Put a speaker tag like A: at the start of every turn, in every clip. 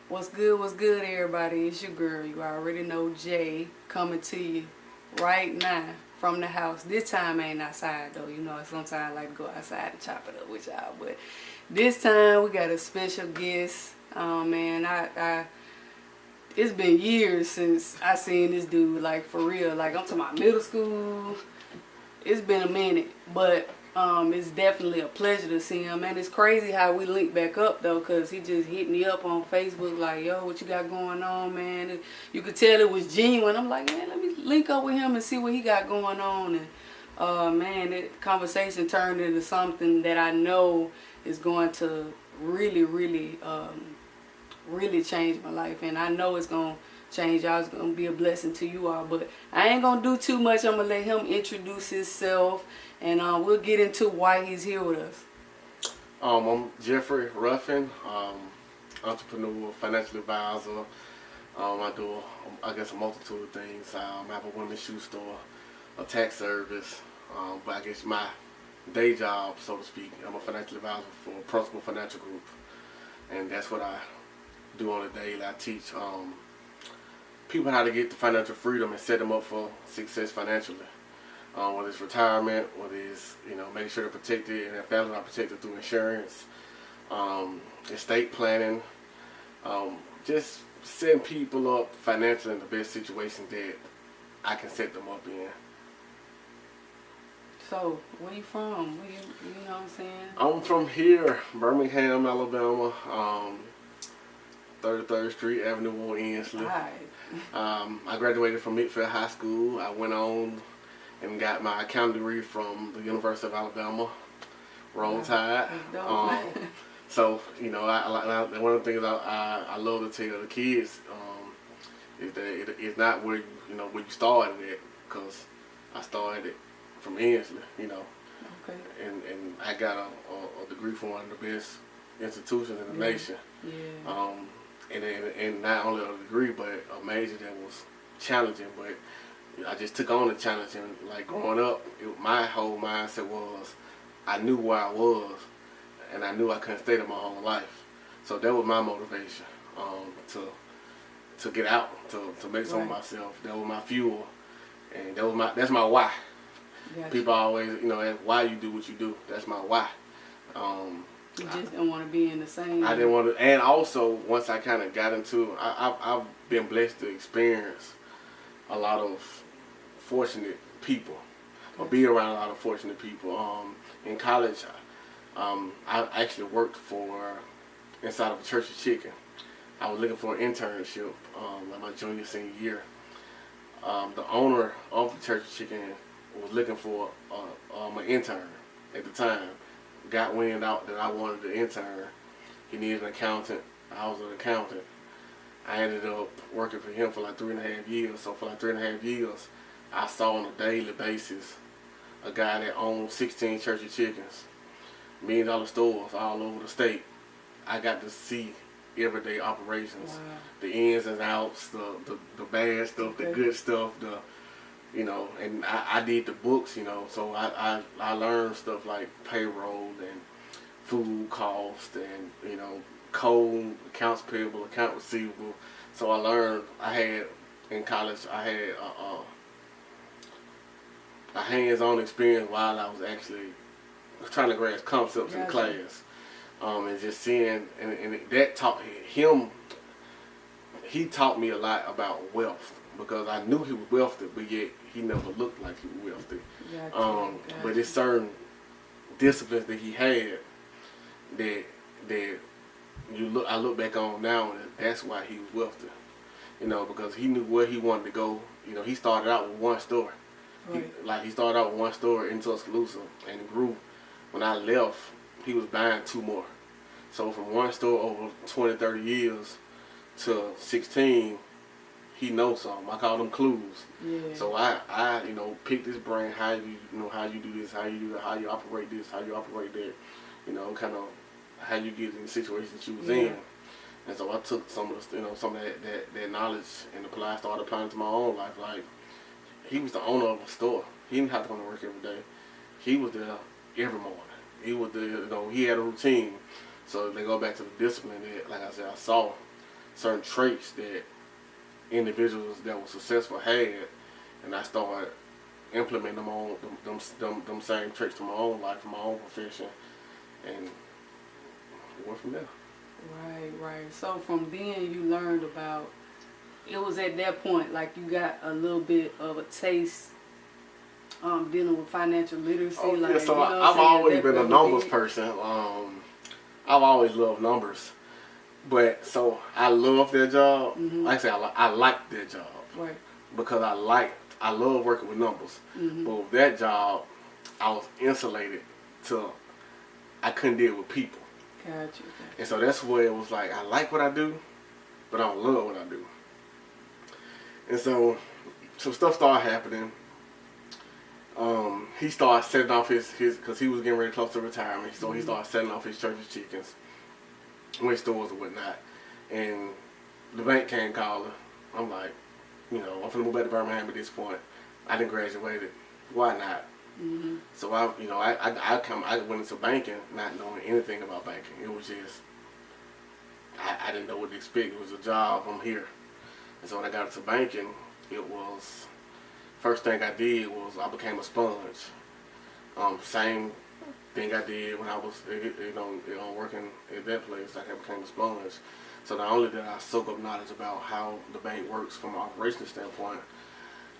A: What's good, everybody? It's your girl. You already know Jay coming to you right now from the house. This time ain't outside though. You know, sometimes I like to go outside and chop it up with y'all. But this time we got a special guest. Man, I it's been years since I seen this dude, like for real. Like I'm talking about middle school. It's been a minute, but it's definitely a pleasure to see him. And it's crazy how we link back up though, cause he just hit me up on Facebook like, "Yo, what you got going on, man?" And you could tell it was genuine. I'm like, man, let me link up with him and see what he got going on. And man, that conversation turned into something that I know is going to really change my life, and I know it's gonna change y'all. It's gonna be a blessing to you all. But I ain't gonna do too much. I'm gonna let him introduce himself, and we'll get into why he's here with us.
B: I'm Jeffrey Ruffin, entrepreneur, financial advisor. I do, I guess, a multitude of things. I have a women's shoe store, a tax service, but I guess my day job, so to speak, I'm a financial advisor for Principal Financial Group, and that's what I do on a daily. I teach people how to get to financial freedom and set them up for success financially. Whether it's retirement, whether it's making sure they're protected and their families are protected through insurance, estate planning, just setting people up financially in the best situation that I can set them up in.
A: So, where you from? You know what I'm saying?
B: I'm from here, Birmingham, Alabama, 33rd Street Avenue on Ensley.
A: Right.
B: I graduated from Midfield High School. I went on and got my accounting degree from the University of Alabama, Roll Tide. So, I one of the things I love to tell the kids is that it's not where where you started at, because I started it from Ensley,
A: Okay.
B: and I got a degree from one of the best institutions in the nation.
A: Yeah.
B: And not only a degree, but a major that was challenging. But I just took on the challenge, and like growing up, my whole mindset was I knew where I was, and I knew I couldn't stay there my whole life. So that was my motivation to get out, to make something of myself. That was my fuel, and that's my why. Gotcha. People always ask why you do what you do. That's my why.
A: You just don't want to be in the same.
B: I didn't want to, and also once I kind of got into, I've been blessed to experience a lot of fortunate people, or be around a lot of fortunate people. In college, I actually worked inside of a Church of Chicken. I was looking for an internship in my senior year. The owner of the Church of Chicken was looking for an intern at the time. Got wind out that I wanted an intern. He needed an accountant. I was an accountant. I ended up working for him for like 3.5 years. So for like 3.5 years, I saw on a daily basis a guy that owned 16 Church of Chickens, $1 million stores all over the state. I got to see everyday operations, wow. The ins and outs, the bad stuff, the good stuff, and I did the books, so I learned stuff like payroll and food cost and, code, accounts payable, account receivable. So I learned, in college, I had a hands-on experience while I was actually trying to grasp concepts in class. And just seeing, and that taught him, he taught me a lot about wealth, because I knew he was wealthy, but yet he never looked like he was wealthy. But it's certain disciplines that he had that I look back on now, and that's why he was wealthy. Because he knew where he wanted to go. He started out with one store. Right. He started out with one store in Tuscaloosa, and it grew. When I left, he was buying 2 more. So from one store over 20, 30 years to 16, he knows something. I call them clues. Yeah. So I picked his brain, how you do this, how you do that, how you operate this, how you operate that, kind of how you get in the situation that you was in. And so I took some of the, some of that knowledge and started applying it to my own life. Like, he was the owner of a store. He didn't have to come to work every day. He was there every morning. He was there, he had a routine. So they go back to the discipline that, like I said, I saw. certain traits that individuals that were successful had, and I started implementing them same traits to my own life, my own profession, and went from there.
A: Right. So from then you learned about, it was at that point like you got a little bit of a taste dealing with financial literacy.
B: Oh,
A: like,
B: yeah, so
A: you know
B: I've always been a
A: really
B: numbers
A: big.
B: person. I've always loved numbers. But so I love their job. Like I say, I like their job.
A: Right.
B: Because I love working with numbers. But with that job, I was insulated to, I couldn't deal with people.
A: Gotcha.
B: And so that's where it was like, I like what I do, but I don't love what I do. And so some stuff started happening. He started setting off his because he was getting ready close to retirement. So he started setting off his church's chickens, went stores and whatnot. And the bank came calling. I'm like, I'm finna move back to Birmingham at this point. I didn't graduated. Why not? So I went into banking not knowing anything about banking. It was just, I didn't know what to expect. It was a job. I'm here. And so when I got into banking, it was, first thing I did was I became a sponge. Same thing I did when I was, working at that place. I became a sponge. So not only did I soak up knowledge about how the bank works from an operations standpoint,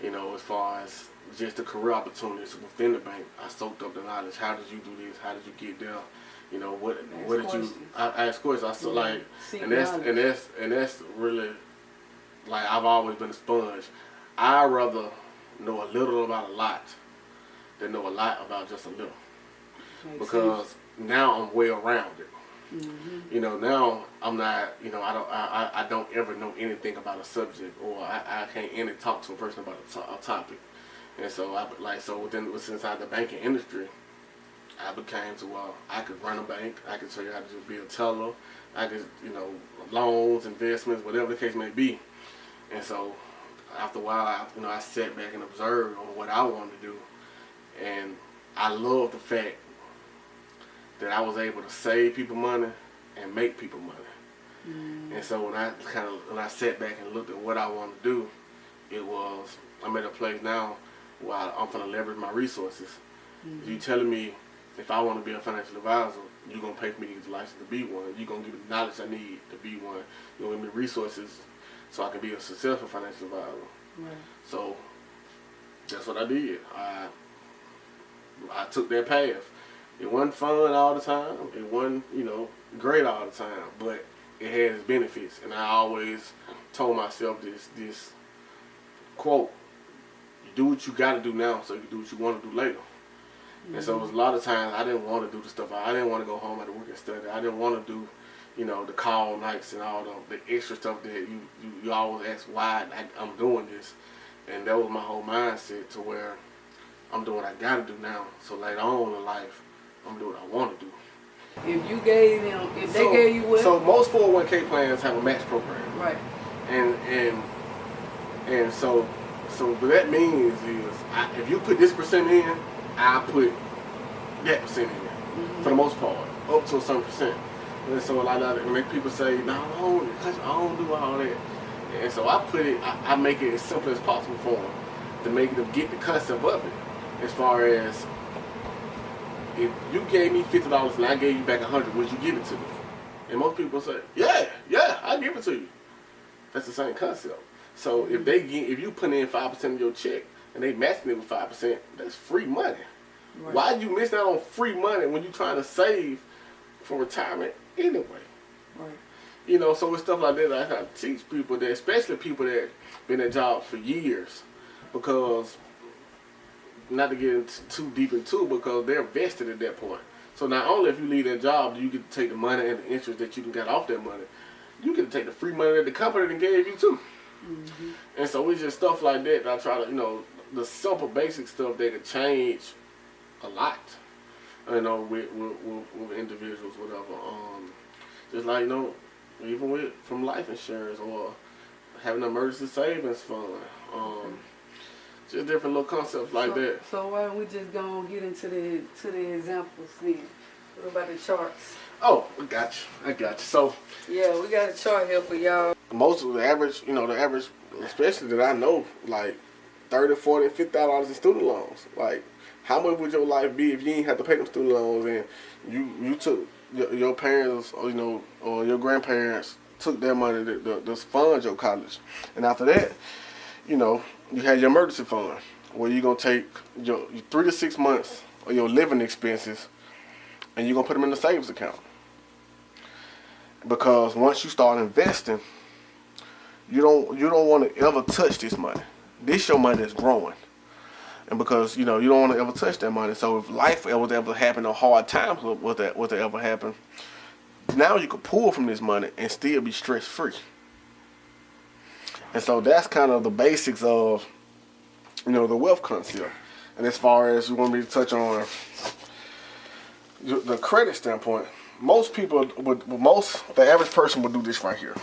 B: as far as just the career opportunities within the bank, I soaked up the knowledge. How did you do this? How did you get there? What did you? I asked questions. I saw and that's really, like, I've always been a sponge. I'd rather know a little about a lot than know a lot about just a little. Because now I'm well rounded. Now I'm not, I don't ever know anything about a subject, or I can't even talk to a person about a topic. And so within inside the banking industry, I became to where I could run a bank. I could show you how to just be a teller. I could, loans, investments, whatever the case may be. And so after a while, I sat back and observed on what I wanted to do, and I love the fact that I was able to save people money and make people money. And so when I sat back and looked at what I wanted to do, it was, I'm at a place now where I'm going to leverage my resources. You telling me if I want to be a financial advisor, you're going to pay for me to get the license to be one. You're going to give me the knowledge I need to be one. You're going to give me resources so I can be a successful financial advisor. Right. So that's what I did. I took that path. It wasn't fun all the time. It wasn't, great all the time. But it had its benefits. And I always told myself this quote, you do what you got to do now so you can do what you want to do later. And so it was a lot of times I didn't want to do the stuff. I didn't want to go home after work and study. I didn't want to do, the call nights and all the extra stuff that you always ask why I'm doing this. And that was my whole mindset, to where I'm doing what I got to do now. So later on in life, I'm doing what I want to do.
A: If you gave them, if they gave you what?
B: So most 401k plans have a match program.
A: Right.
B: And so what that means is, if you put this percent in, I put that percent in, for the most part, up to a certain percent. And so a lot of it make people say, no, I don't do all that. And so I make it as simple as possible for them, to make them get the concept of it. As far as, if you gave me $50 and I gave you back $100, would you give it to me? And most people say, yeah, I give it to you. That's the same concept. So if you put in 5% of your check and they matching it with 5%, that's free money. Right. Why you miss out on free money when you're trying to save for retirement anyway? Right. So with stuff like that, I kind of teach people that, especially people that been at jobs for years, because, not to get too deep into it, because they're vested at that point. So not only if you leave that job do you get to take the money and the interest that you can get off that money, you get to take the free money that the company then gave you too. And so it's just stuff like that I try to, the simple basic stuff that could change a lot, with individuals, whatever. Just like, even from life insurance, or having an emergency savings fund. Just different little concepts like that.
A: So why don't we just go and get into the examples then? What about the charts?
B: Oh, I got you. So
A: yeah, we got a chart here for y'all.
B: most of the average, especially that I know, like $30, $40, $50 in student loans. Like, how much would your life be if you didn't have to pay them student loans and you took your parents, or your grandparents took their money to fund your college, and after that, you had your emergency fund where you're gonna take your 3 to 6 months of your living expenses and you're gonna put them in the savings account. Because once you start investing, you don't want to ever touch this money. This your money is growing, and because you don't want to ever touch that money. So if life ever happen or hard times was that ever happen, now you could pull from this money and still be stress free. And so that's kind of the basics of the wealth concept. And as far as you want me to touch on the credit standpoint, the average person would do this right here.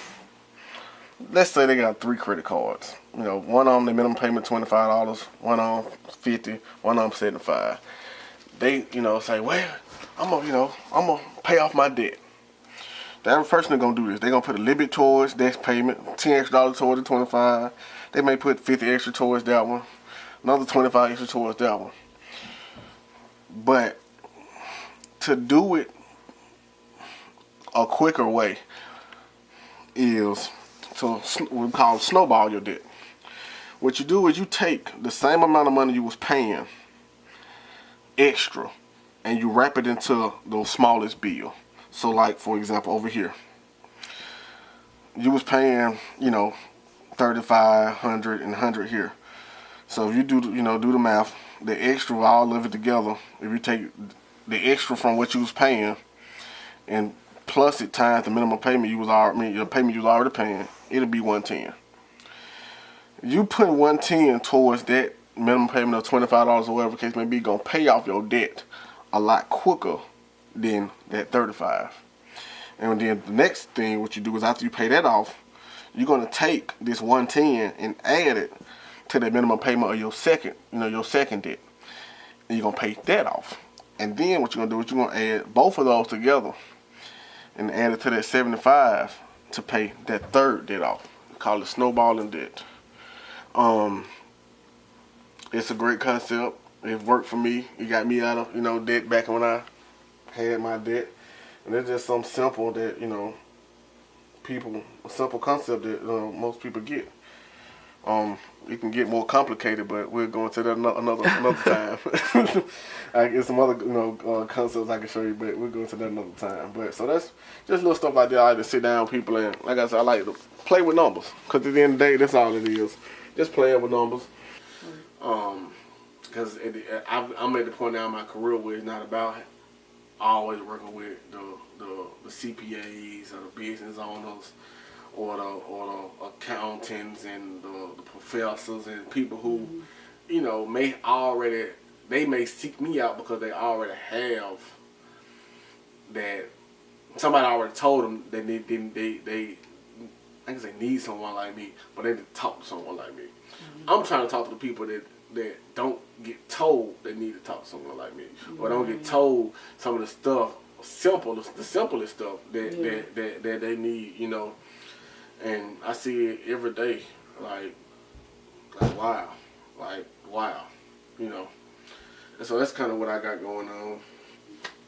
B: Let's say they got 3 credit cards. One of them, the minimum payment $25, one of them $50, one of them $75. They, say, well, I'm gonna pay off my debt. The average person is gonna do this. They're gonna put a little bit towards next payment, $10 extra towards the $25. They may put $50 extra towards that one, another $25 extra towards that one. But to do it a quicker way is to we call snowball your debt. What you do is you take the same amount of money you was paying extra and you wrap it into the smallest bill. So like, for example, over here, you was paying, $35, $100, and $100 here. So if you do the math, the extra, all of it together, if you take the extra from what you was paying and plus it times the minimum payment your payment you was already paying, it'll be $110. You put $110 towards that minimum payment of $25 or whatever the case may be, gonna pay off your debt a lot quicker than that $35. And then the next thing what you do is after you pay that off, you're gonna take this $110 and add it to the minimum payment of your second debt, and you're gonna pay that off. And then what you're gonna do is you're gonna add both of those together and add it to that $75 to pay that third debt off. We call it snowballing debt. It's a great concept. It worked for me. It got me out of debt back when I had my debt. And it's just something simple that a simple concept that most people get. It can get more complicated, but we'll go into that another time. There's some other concepts I can show you, but we'll go into that another time. But so that's just little stuff like that. I like to sit down with people and, like I said, I like to play with numbers, because at the end of the day, that's all it is. Just playing with numbers. Because I'm at the point now in my career where it's not about always working with the CPAs or the business owners or the accountants and the professors and people who, they may seek me out because they already have that. Somebody already told them that they need someone like me, but they need to talk to someone like me. Mm-hmm. I'm trying to talk to the people that don't get told they need to talk to someone like me, or don't get told some of the stuff, the simplest stuff that they need, And I see it every day, like wow, And so that's kind of what I got going on.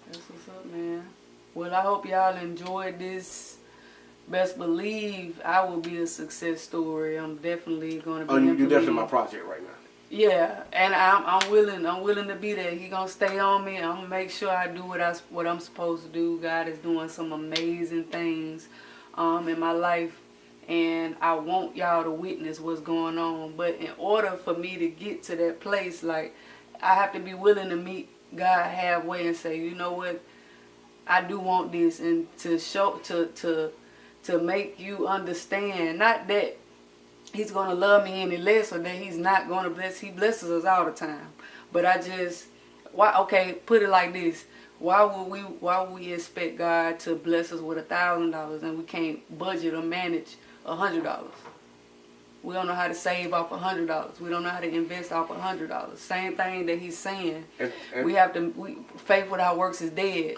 A: That's what's up, man. Well, I hope y'all enjoyed this. Best believe I will be a success story. I'm definitely going to be.
B: You're definitely my project right now.
A: Yeah, and I'm willing to be there. He gonna stay on me. I'm gonna make sure I do what I'm supposed to do. God is doing some amazing things in my life, and I want y'all to witness what's going on. But in order for me to get to that place, like, I have to be willing to meet God halfway and say, you know what, I do want this, and to show to make you understand, not that He's going to love me any less or that He's not going to bless. He blesses us all the time. But put it like this. Why would we expect God to bless us with $1,000 and we can't budget or manage $100? We don't know how to save off $100. We don't know how to invest off $100. Same thing that He's saying. Faith without works is dead.